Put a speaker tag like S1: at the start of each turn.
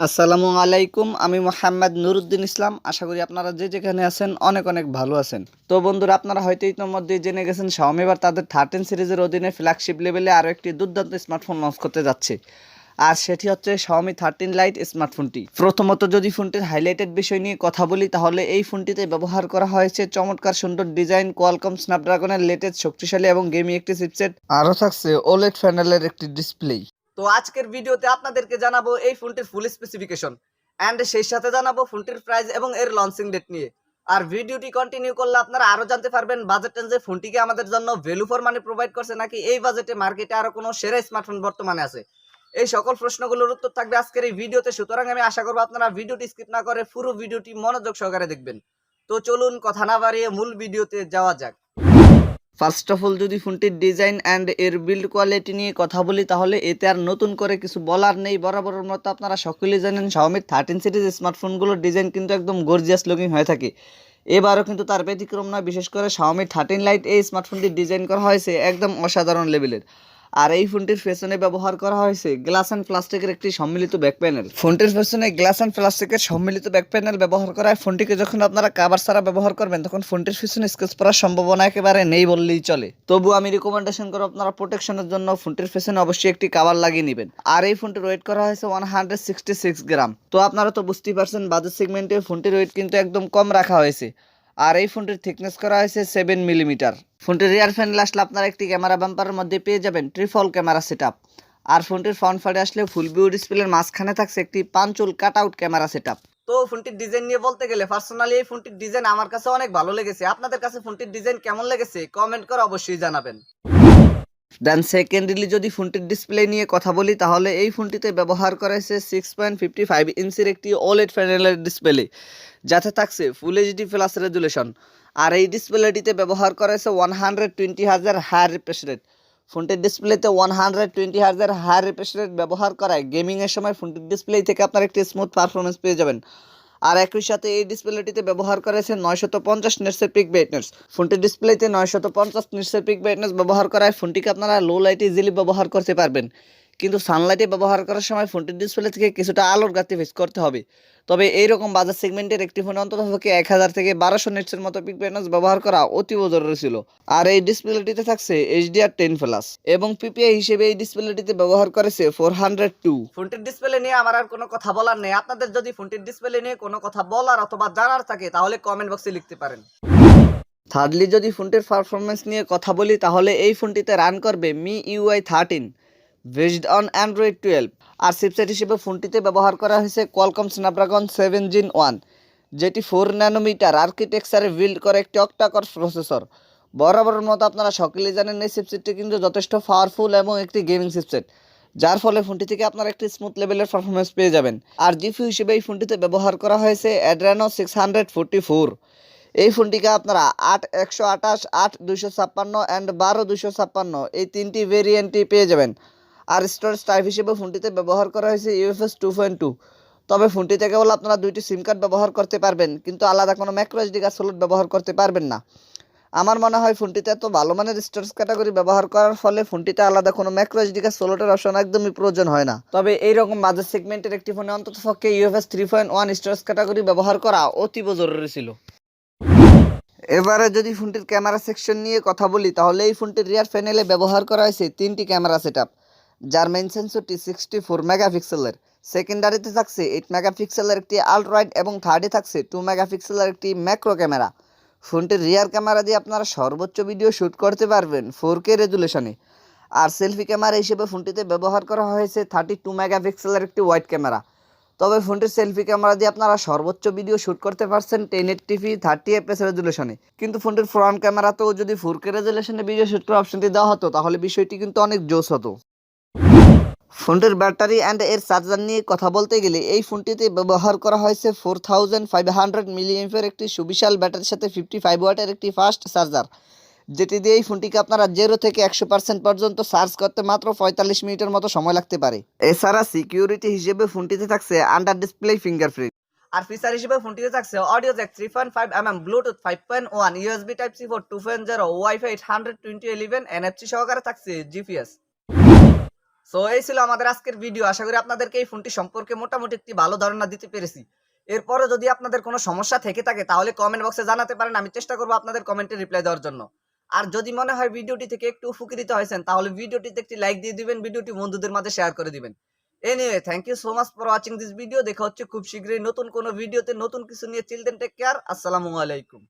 S1: আসসালামু আলাইকুম, আমি মোহাম্মদ নুরুদ্দিন ইসলাম। আশা করি আপনারা যে যেখানে আছেন অনেক অনেক ভালো আছেন। তো বন্ধুরা, আপনারা হয়তো ইতিমধ্যে জেনে গেছেন Xiaomi এবার তাদের 13 সিরিজের অধীনে ফ্ল্যাগশিপ লেভেলে আরও একটি দুর্দান্ত স্মার্টফোন লঞ্চ করতে যাচ্ছে। আর সেটি হচ্ছে Xiaomi 13 লাইট স্মার্টফোনটি। প্রথমত যদি ফোনটির হাইলাইটেড বিষয় নিয়ে কথা বলি, তাহলে এই ফোনটিতে ব্যবহার করা হয়েছে চমৎকার সুন্দর ডিজাইন, কোয়ালকম স্ন্যাপড্রাগনের লেটেস্ট শক্তিশালী এবং গেমিং একটি চিপসেট, আরও থাকছে ওলেড প্যানেলের একটি ডিসপ্লে। তো আজকের ভিডিওতে আপনাদেরকে জানাবো এই ফোনটির ফুল স্পেসিফিকেশন এন্ড সেই সাথে জানাবো ফোনটির প্রাইস এবং এর লঞ্চিং ডেট নিয়ে। আর ভিডিওটি কন্টিনিউ করলে আপনারা আরো জানতে পারবেন বাজেট রেঞ্জে ফোনটিকে আমাদের জন্য ভ্যালু ফর মানি প্রোভাইড করছে নাকি এই বাজেটে মার্কেটে আরো কোনো সেরা স্মার্টফোন বর্তমানে আছে। এই সকল প্রশ্নগুলোর উত্তর থাকবে আজকের এই ভিডিওতে। সুতরাং আমি আশা করবো আপনারা ভিডিওটি স্কিপ না করে পুরো ভিডিওটি মনোযোগ সহকারে দেখবেন। তো চলুন কথা না বাড়িয়ে মূল ভিডিওতে যাওয়া যাক। ফার্স্ট অফ অল যদি ফোনটির ডিজাইন অ্যান্ড এর বিল্ড কোয়ালিটি নিয়ে কথা বলি, তাহলে এতে আর নতুন করে কিছু বলার নেই। বরাবরের মতো আপনারা সকলেই জানেন Xiaomi 13 সিরিজ স্মার্টফোনগুলোর ডিজাইন কিন্তু একদম গর্জিয়াস লুকিং হয়ে থাকে। এবারও কিন্তু তার ব্যতিক্রম নয়। বিশেষ করে Xiaomi 13 লাইট এই স্মার্টফোনটির ডিজাইন করা হয়েছে একদম অসাধারণ লেভেলের। আর এই ফোনটির পেছনে ব্যবহার করা হয়েছে গ্লাস অ্যান্ড প্লাস্টিকের একটি সম্মিলিত ব্যাক প্যানেল। ফোনটির পেছনে গ্লাস অ্যান্ড প্লাস্টিকের সম্মিলিত ব্যাক প্যানেল ব্যবহার করায় ফোনটিকে যখন আপনারা কাভার ছাড়া ব্যবহার করবেন, তখন ফোনটির পেছনে স্ক্র্যাচ পড়ার সম্ভাবনা একেবারে নেই বললেই চলে। তবু আমি রিকমেন্ডেশন করব আপনারা প্রোটেকশনের জন্য ফোনটির পেছনে অবশ্যই একটি কাভার লাগিয়ে নেবেন। আর এই ফোনটির ওয়েট করা হয়েছে 166 গ্রাম। তো আপনারা তো বুঝতেই পারছেন বাজেট সেগমেন্টে ফোনটির ওয়েট কিন্তু একদম কম রাখা হয়েছে। আর এই ফোনটির থিকনেস করা হয়েছে 7 মিলিমিটার। ফোনটির রিয়ার প্যানেল আসলে আপনারা একটি ক্যামেরা বাম্পারের মধ্যে পেয়ে যাবেন ট্রিপল ক্যামেরা সেটআপ। আর ফোনটির ফ্রন্ট ফাড়ে আসলে ফুল ভিউ ডিসপ্লের মাঝখানে থাকছে একটি পাঞ্চুল কাট আউট ক্যামেরা সেটআপ। তো ফোনটির ডিজাইন নিয়ে বলতে গেলে পার্সোনালি এই ফোনটির ডিজাইন আমার কাছে অনেক ভালো লেগেছে। আপনাদের কাছে ফোনটির ডিজাইন কেমন লেগেছে কমেন্ট করে অবশ্যই জানাবেন। দেন সেকেন্ডলি যদি ফোনটির ডিসপ্লে নিয়ে কথা বলি, তাহলে এই ফোনটিতে ব্যবহার করা হয়েছে 6.55 ইঞ্চির একটি ওলেড প্যানেলের ডিসপ্লে, যাতে থাকছে ফুল এইচডি প্লাস রেজুলেশন। আর এই ডিসপ্লেটিতে ব্যবহার করা হয়েছে 120 হার্জ হায়ার রিফ্রেশ রেট। ফোনটির ডিসপ্লেতে 120 হার্জ হায়ার রিফ্রেশ রেট ব্যবহার করায় গেমিংয়ের সময় ফোনটির ডিসপ্লে থেকে আপনার একটি স্মুথ পারফরমেন্স পেয়ে যাবেন। আর একই সাথে এই ডিসপ্লেটিতে ব্যবহার করেছে 950 নিটসের পিক ব্রাইটনেস। ফোনটির ডিসপ্লেতে 950 নিটসের পিক ব্রাইটনেস ব্যবহার করায় ফোনটিকে আপনারা লো লাইটে ইজিলি ব্যবহার করতে পারবেন। কিন্তু সানলাইটে ব্যবহার করার সময় ফোনটির ডিসপ্লে থেকে কিছুটা আলোর ঘাটতি ফেস করতে হবে। তবে এইরকম বাজার সেগমেন্টের একটি ফোনে অন্ততপক্ষে 1000 থেকে 1200 নিটসের মতো পিক ব্রাইটনেস ব্যবহার করা অতীব জরুরি ছিল। আর এই ডিসপ্লেটিতে থাকছে HDR10+ এবং পিপিআই হিসেবে এই ডিসপ্লেটিতে ব্যবহার করেছে 402। ফোনটির ডিসপ্লে নিয়ে আমার আর কোনো কথা বলার নেই। আপনাদের যদি ফোনটির ডিসপ্লে নিয়ে কোনো কথা বলার অথবা জানার থাকে, তাহলে কমেন্ট বক্সে লিখতে পারেন। থার্ডলি যদি ফোনটির পারফরমেন্স নিয়ে কথা বলি, তাহলে এই ফোনটিতে রান করবে MIUI 13 বেসড অন অ্যান্ড্রয়েড 12। আর চিপসেট হিসেবে ফোনটিতে ব্যবহার করা হয়েছে কোয়ালকম স্ন্যাপড্রাগন 7 Gen 1, যেটি 4 ন্যানোমিটার আর্কিটেকচারে বিল্ড করে একটি অক্টাকোর প্রসেসর। বরাবরের মতো আপনারা সকলেই জানেন এই চিপসেটটি কিন্তু যথেষ্ট পাওয়ারফুল এবং একটি গেমিং চিপসেট, যার ফলে ফোনটি থেকে আপনারা একটি স্মুথ লেভেলের পারফরমেন্স পেয়ে যাবেন। আর জিপিইউ হিসেবে এই ফোনটিতে ব্যবহার করা হয়েছে Adreno 644। এই ফোনটিকে আপনারা 8 128, 8 256 অ্যান্ড 12 256 এই তিনটি ভেরিয়েন্টই পেয়ে যাবেন। আর স্টোরেজ টাইপ হিসেবে ফোনটিতে ব্যবহার করা হয়েছে UFS 2.2। তবে ফোনটিতে কেবল আপনারা দুইটি সিম কার্ড ব্যবহার করতে পারবেন, কিন্তু আলাদা কোনো ম্যাক্রো এসডি কার্ড স্লট ব্যবহার করতে পারবেন না। আমার মনে হয় ফোনটিতে এত ভালো মানের স্টোরেজ ক্যাটাগরি ব্যবহার করার ফলে ফোনটিতে আলাদা কোনো ম্যাক্রো এসডি কার্ড স্লটের অপশন একদমই প্রয়োজন হয় না। তবে এইরকম বাজেট সেগমেন্টের একটি ফোনে অন্ততপক্ষে UFS 3.1 স্টোরেজ ক্যাটাগরি ব্যবহার করা অতীব জরুরি ছিল। এবারে যদি ফোনটির ক্যামেরা সেকশন নিয়ে কথা বলি, তাহলে এই ফোনটির রিয়ার প্যানেলে ব্যবহার করা হয়েছে 3টি ক্যামেরা সেটআপ, যার মেইন সেন্সরটি 64 মেগাপিক্সেলের। সেকেন্ডারিতে থাকছে 8 মেগাপিক্সেলের একটি আলট্রা ওয়াইড এবং থার্ডে থাকছে 2 মেগাপিক্সেলের একটি ম্যাক্রো ক্যামেরা। ফোনটির রিয়ার ক্যামেরা দিয়ে আপনারা সর্বোচ্চ ভিডিও শ্যুট করতে পারবেন 4K রেজুলেশনে। আর সেলফি ক্যামেরা হিসেবে ফোনটিতে ব্যবহার করা হয়েছে 32 মেগাপিক্সেলের একটি ওয়াইড ক্যামেরা। তবে ফোনটির সেলফি ক্যামেরা দিয়ে আপনারা সর্বোচ্চ ভিডিও শ্যুট করতে পারছেন 1080p 30fps রেজুলেশনে। কিন্তু ফোনটির ফ্রন্ট ক্যামেরাতেও যদি 4K রেজুলেশনে ভিডিও শ্যুট করার অপশনটি দেওয়া হতো, তাহলে বিষয়টি কিন্তু অনেক জোস হতো। ফোনটির ব্যাটারি অ্যান্ড এর চার্জার নিয়ে কথা বলতে গেলে এই ফোনটিতে ব্যবহার করা হয়েছে 4500 মিলিঅ্যাম্পিয়ার একটি সুবিশাল ব্যাটারির সাথে 55 ওয়াটের একটি ফাস্ট চার্জার, যেটি দিয়ে এই ফোনটিকে আপনারা 0 থেকে 100% পর্যন্ত চার্জ করতে মাত্র 45 মিনিটের মতো সময় লাগতে পারে। এছাড়া সিকিউরিটি হিসেবে ফোনটিতে থাকছে আন্ডার ডিসপ্লে ফিঙ্গারপ্রিন্ট। আর ফিচার হিসেবে ফোনটিতে থাকছে audio jack 3.5mm, Bluetooth 5.1, USB type C port 2.0, WiFi 802.11, NFC সহকারে থাকছে জিপিএস। সো এই ছিল আমাদের আজকের ভিডিও। আশা করি আপনাদেরকে এই ফোনটি সম্পর্কে মোটামুটি একটি ভালো ধারণা দিতে পেরেছি। এরপরও যদি আপনাদের কোনো সমস্যা থেকে থাকে তাহলে কমেন্ট বক্সে জানাতে পারেন। আমি চেষ্টা করব আপনাদের কমেন্টে রিপ্লাই দেওয়ার জন্য। আর যদি মনে হয় ভিডিওটি থেকে একটু উপকৃত হয়েছেন তাহলে ভিডিওটিতে একটি লাইক দিয়ে দিবেন, ভিডিওটি বন্ধুদের মাঝে শেয়ার করে দিবেন। Anyway, thank you so much for watching this video. দেখা হচ্ছে খুব শীঘ্রই নতুন কোনো ভিডিওতে নতুন কিছু নিয়ে। চিল দেন, টেক কেয়ার। আসসালামু আলাইকুম।